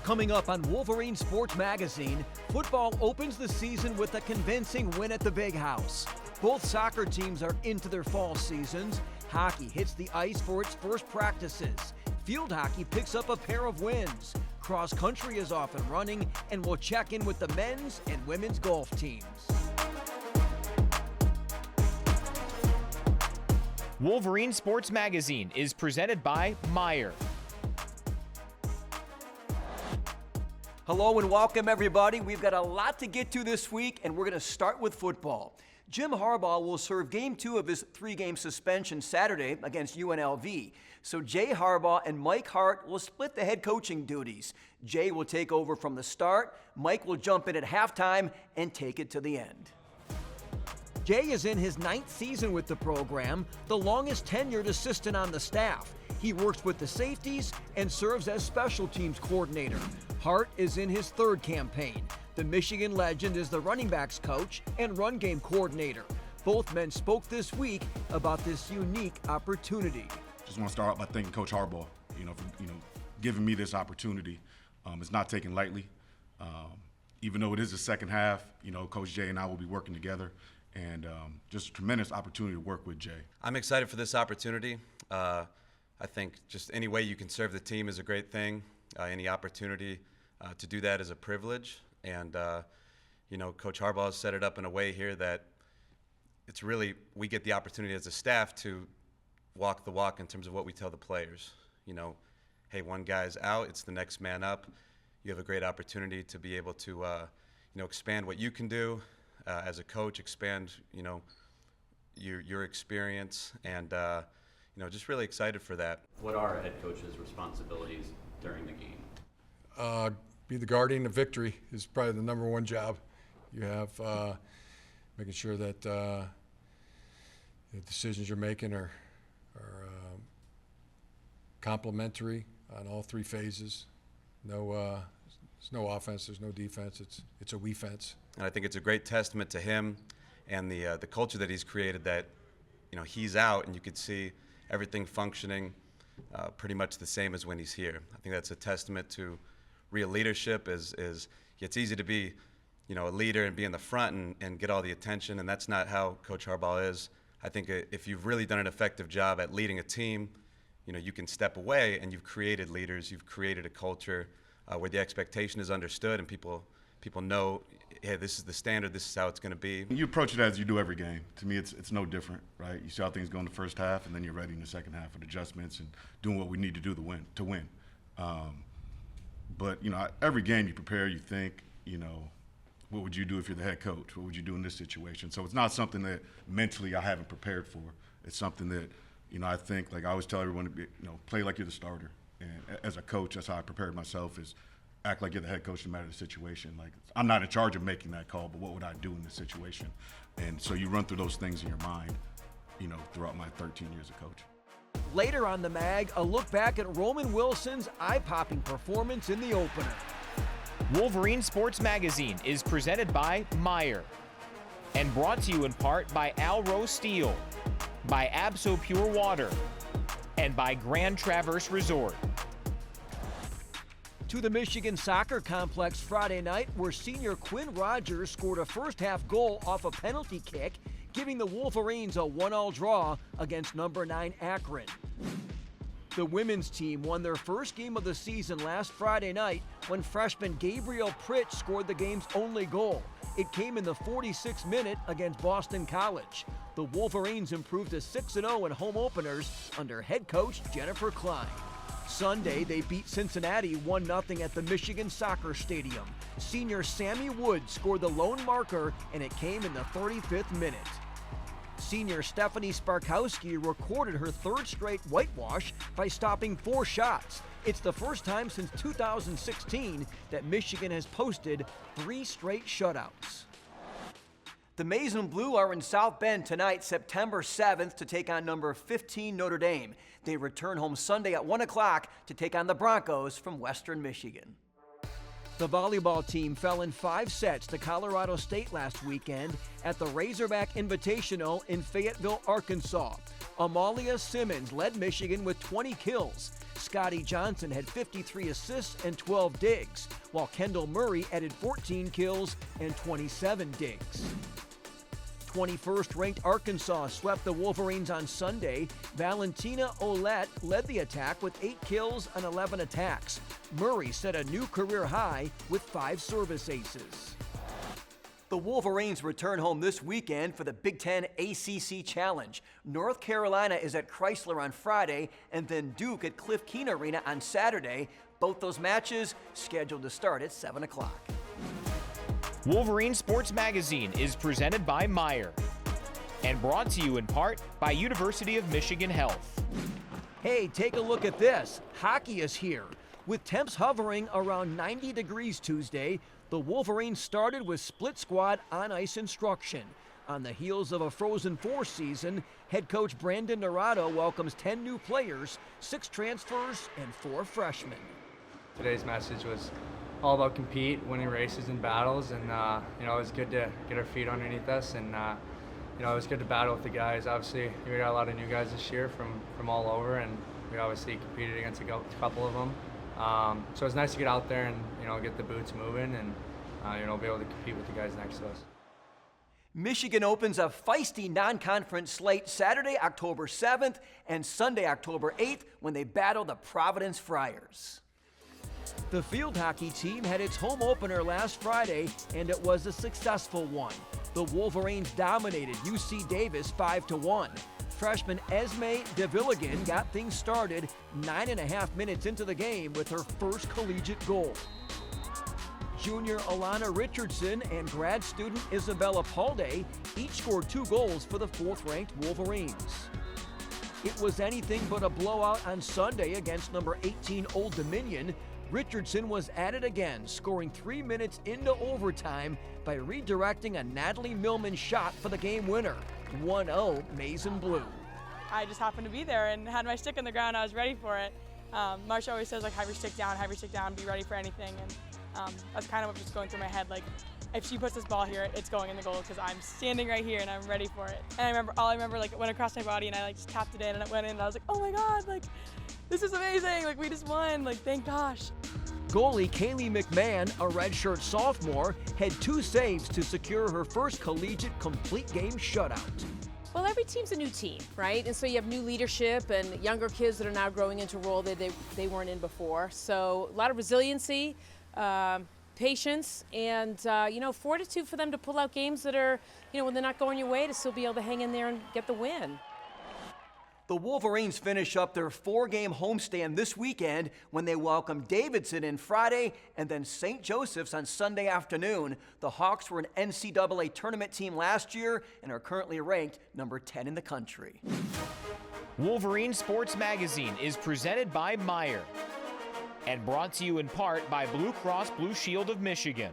Coming up on Wolverine Sports Magazine, football opens the season with a convincing win at the Big House. Both soccer teams are into their fall seasons. Hockey hits the ice for its first practices. Field hockey picks up a pair of wins. Cross country is off and running, and we'll check in with the men's and women's golf teams. Wolverine Sports Magazine is presented by Meijer. Hello and welcome, everybody. We've got a lot to get to this week, and we're going to start with football. Jim Harbaugh will serve Game 2 of his 3-game suspension Saturday against UNLV. So Jay Harbaugh and Mike Hart will split the head coaching duties. Jay will take over from the start. Mike will jump in at halftime and take it to the end. Jay is in his 9th season with the program, the longest tenured assistant on the staff. He works with the safeties and serves as special teams coordinator. Hart is in his 3rd campaign. The Michigan legend is the running backs coach and run game coordinator. Both men spoke this week about this unique opportunity. Just want to start out by thanking Coach Harbaugh, for giving me this opportunity. It's not taken lightly. Even though it is the second half, Coach Jay and I will be working together, and just a tremendous opportunity to work with Jay. I'm excited for this opportunity. I think just any way you can serve the team is a great thing. Any opportunity to do that is a privilege. And, Coach Harbaugh has set it up in a way here that it's really, we get the opportunity as a staff to walk the walk in terms of what we tell the players. Hey, one guy's out, it's the next man up. You have a great opportunity to be able to, expand what you can do as a coach, expand, your experience, and, just really excited for that. What are a head coach's responsibilities during the game? Be the guardian of victory is probably the number one job. You have making sure that the decisions you're making are complementary on all 3 phases. There's no offense, there's no defense. It's a we-fence. And I think it's a great testament to him and the culture that he's created that, he's out and you could see everything functioning pretty much the same as when he's here. I think that's a testament to real leadership. It's easy to be, a leader and be in the front and get all the attention, and that's not how Coach Harbaugh is. I think if you've really done an effective job at leading a team, you can step away and you've created leaders, you've created a culture where the expectation is understood and people know, hey, this is the standard, this is how it's going to be. You approach it as you do every game. To me, it's no different, right? You see how things go in the first half, and then you're ready in the second half with adjustments and doing what we need to do to win. But, every game you prepare, you think, what would you do if you're the head coach? What would you do in this situation? So it's not something that mentally I haven't prepared for. It's something that, I think, like I always tell everyone to be, play like you're the starter. And as a coach, that's how I prepared myself, is act like you're the head coach no matter the situation. Like, I'm not in charge of making that call, but what would I do in this situation? And so you run through those things in your mind, throughout my 13 years of coach. Later on the mag, a look back at Roman Wilson's eye-popping performance in the opener. Wolverine Sports Magazine is presented by Meijer and brought to you in part by Alro Steel, by Abso Pure Water, and by Grand Traverse Resort. To the Michigan Soccer Complex Friday night, where senior Quinn Rogers scored a first-half goal off a penalty kick, giving the Wolverines a 1-1 draw against number 9 Akron. The women's team won their first game of the season last Friday night when freshman Gabriel Pritch scored the game's only goal. It came in the 46th minute against Boston College. The Wolverines improved to 6-0 in home openers under head coach Jennifer Klein. Sunday, they beat Cincinnati 1-0 at the Michigan Soccer Stadium. Senior Sammy Wood scored the lone marker, and it came in the 35th minute. Senior Stephanie Sparkowski recorded her 3rd straight whitewash by stopping 4 shots. It's the first time since 2016 that Michigan has posted 3 straight shutouts. The Maize and Blue are in South Bend tonight, September 7th, to take on number 15 Notre Dame. They return home Sunday at 1 o'clock to take on the Broncos from Western Michigan. The volleyball team fell in 5 sets to Colorado State last weekend at the Razorback Invitational in Fayetteville, Arkansas. Amalia Simmons led Michigan with 20 kills. Scotty Johnson had 53 assists and 12 digs, while Kendall Murray added 14 kills and 27 digs. 21st ranked Arkansas swept the Wolverines on Sunday. Valentina Olette led the attack with 8 kills and 11 attacks. Murray set a new career high with 5 service aces. The Wolverines return home this weekend for the Big Ten ACC Challenge. North Carolina is at Chrysler on Friday, and then Duke at Cliff Keen Arena on Saturday. Both those matches scheduled to start at 7 o'clock. Wolverine Sports Magazine is presented by Meyer and brought to you in part by University of Michigan Health. Hey, take a look at this. Hockey is here. With temps hovering around 90 degrees Tuesday, the Wolverines started with split squad on-ice instruction. On the heels of a Frozen Four season, head coach Brandon Naurato welcomes 10 new players, 6 transfers, and 4 freshmen. Today's message was all about compete, winning races and battles, and it was good to get our feet underneath us, and it was good to battle with the guys. Obviously, we got a lot of new guys this year from all over, and we obviously competed against a couple of them. So it's nice to get out there and get the boots moving and be able to compete with the guys next to us. Michigan opens a feisty non-conference slate Saturday, October 7th and Sunday, October 8th when they battle the Providence Friars. The field hockey team had its home opener last Friday, and it was a successful one. The Wolverines dominated UC Davis 5-1. Freshman Esme DeVilligan got things started 9.5 minutes into the game with her first collegiate goal. Junior Alana Richardson and grad student Isabella Palde each scored 2 goals for the 4th-ranked Wolverines. It was anything but a blowout on Sunday against number 18 Old Dominion. Richardson was at it again, scoring 3 minutes into overtime by redirecting a Natalie Millman shot for the game winner. 1-0 Maize and Blue. I just happened to be there and had my stick in the ground. I was ready for it. Marsha always says, have your stick down, be ready for anything. And that's kind of what was going through my head. Like, if she puts this ball here, it's going in the goal because I'm standing right here and I'm ready for it. And I remember it went across my body and I just tapped it in and it went in and I was like, oh my God, this is amazing. We just won. Thank gosh. Goalie Kaylee McMahon, a redshirt sophomore, had 2 saves to secure her first collegiate complete game shutout. Well, every team's a new team, right? And so you have new leadership and younger kids that are now growing into a role that they weren't in before. So a lot of resiliency, patience, and fortitude for them to pull out games that are, when they're not going your way, to still be able to hang in there and get the win. The Wolverines finish up their 4-game homestand this weekend when they welcome Davidson in Friday and then St. Joseph's on Sunday afternoon. The Hawks were an NCAA tournament team last year and are currently ranked number 10 in the country. Wolverine Sports Magazine is presented by Meyer and brought to you in part by Blue Cross Blue Shield of Michigan.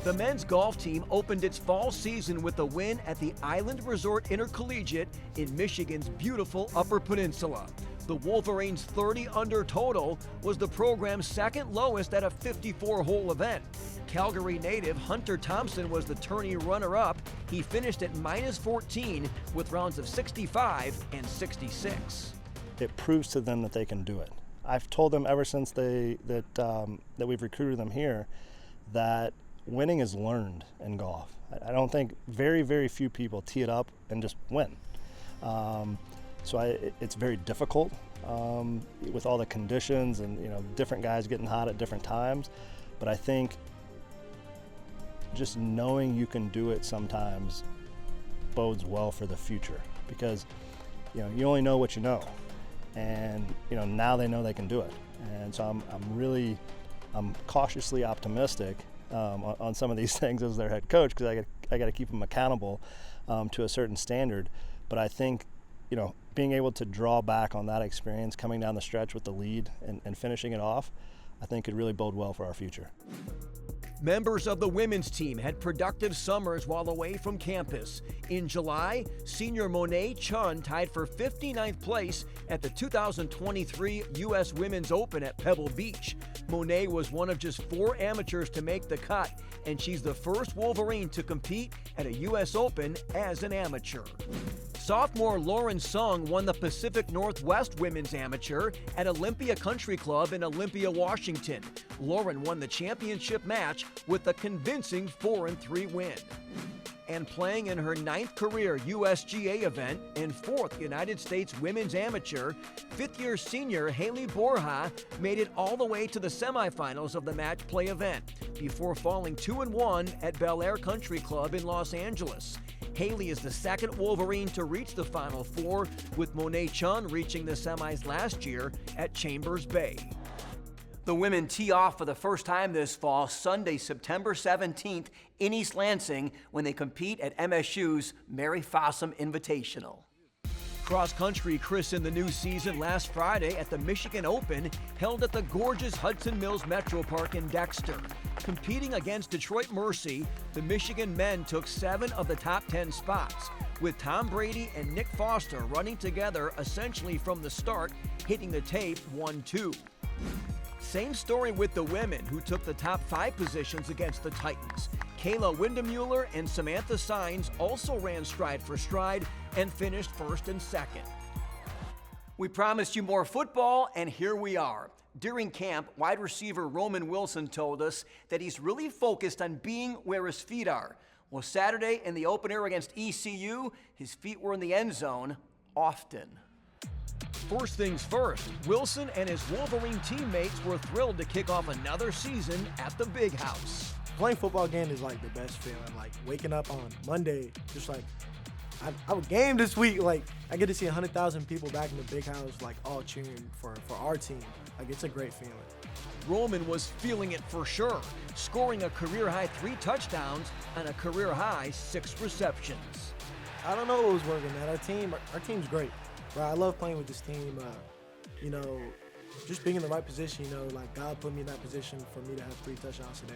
The men's golf team opened its fall season with a win at the Island Resort Intercollegiate in Michigan's beautiful Upper Peninsula. The Wolverines' 30 under total was the program's second lowest at a 54-hole event. Calgary native Hunter Thompson was the tourney runner-up. He finished at -14 with rounds of 65 and 66. It proves to them that they can do it. I've told them ever since that we've recruited them here that winning is learned in golf. I don't think very, very few people tee it up and just win. It's very difficult with all the conditions and different guys getting hot at different times. But I think just knowing you can do it sometimes bodes well for the future because you only know what you know, and now they know they can do it. And so I'm cautiously optimistic on some of these things as their head coach because I got to keep them accountable to a certain standard. But I think being able to draw back on that experience coming down the stretch with the lead and finishing it off, I think could really bode well for our future. Members of the women's team had productive summers while away from campus. In July, senior Monet Chun tied for 59th place at the 2023 U.S. Women's Open at Pebble Beach. Monet was one of just 4 amateurs to make the cut, and she's the first Wolverine to compete at a U.S. Open as an amateur. Sophomore Lauren Sung won the Pacific Northwest Women's Amateur at Olympia Country Club in Olympia, Washington. Lauren won the championship match with a convincing 4-3 win. And playing in her 9th career USGA event and 4th United States Women's Amateur, 5th-year senior Haley Borja made it all the way to the semifinals of the match play event before falling 2-1 at Bel Air Country Club in Los Angeles. Haley is the second Wolverine to reach the Final Four, with Monet Chun reaching the semis last year at Chambers Bay. The women tee off for the first time this fall, Sunday, September 17th in East Lansing, when they compete at MSU's Mary Fossum Invitational. Cross-country christened the new season last Friday at the Michigan Open, held at the gorgeous Hudson Mills Metro Park in Dexter. Competing against Detroit Mercy, the Michigan men took 7 of the top 10 spots, with Tom Brady and Nick Foster running together essentially from the start, hitting the tape 1-2. Same story with the women, who took the top 5 positions against the Titans. Kayla Windemuller and Samantha Sines also ran stride for stride and finished 1st and 2nd. We promised you more football, and here we are. During camp, wide receiver Roman Wilson told us that he's really focused on being where his feet are. Well, Saturday in the opener against ECU, his feet were in the end zone often. First things first, Wilson and his Wolverine teammates were thrilled to kick off another season at the Big House. Playing football again is like the best feeling. Like waking up on Monday, just like I have a game this week. Like I get to see 100,000 people back in the Big House, like all cheering for our team. Like it's a great feeling. Roman was feeling it for sure, scoring a career-high 3 touchdowns and a career-high 6 receptions. I don't know what was working, man. Our team's great. Bro, I love playing with this team. You know, just being in the right position. You know, like God put me in that position for me to have 3 touchdowns today.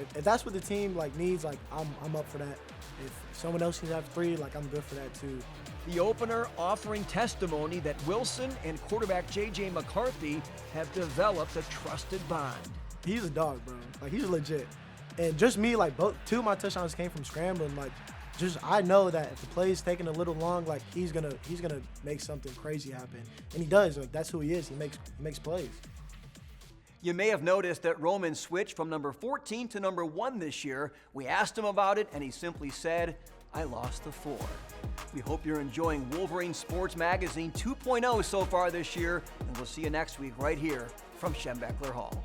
If that's what the team like needs, like I'm up for that. If someone else needs to have 3, like I'm good for that too. The opener offering testimony that Wilson and quarterback J.J. McCarthy have developed a trusted bond. He's a dog, bro. Like he's legit. And just me, like 2 of my touchdowns came from scrambling. Like, just I know that if the play's taking a little long, like he's gonna make something crazy happen, and he does. Like that's who he is. He makes plays. You may have noticed that Roman switched from number 14 to number 1 this year. We asked him about it, and he simply said, "I lost the 4." We hope you're enjoying Wolverine Sports Magazine 2.0 so far this year, and we'll see you next week right here from Schembechler Hall.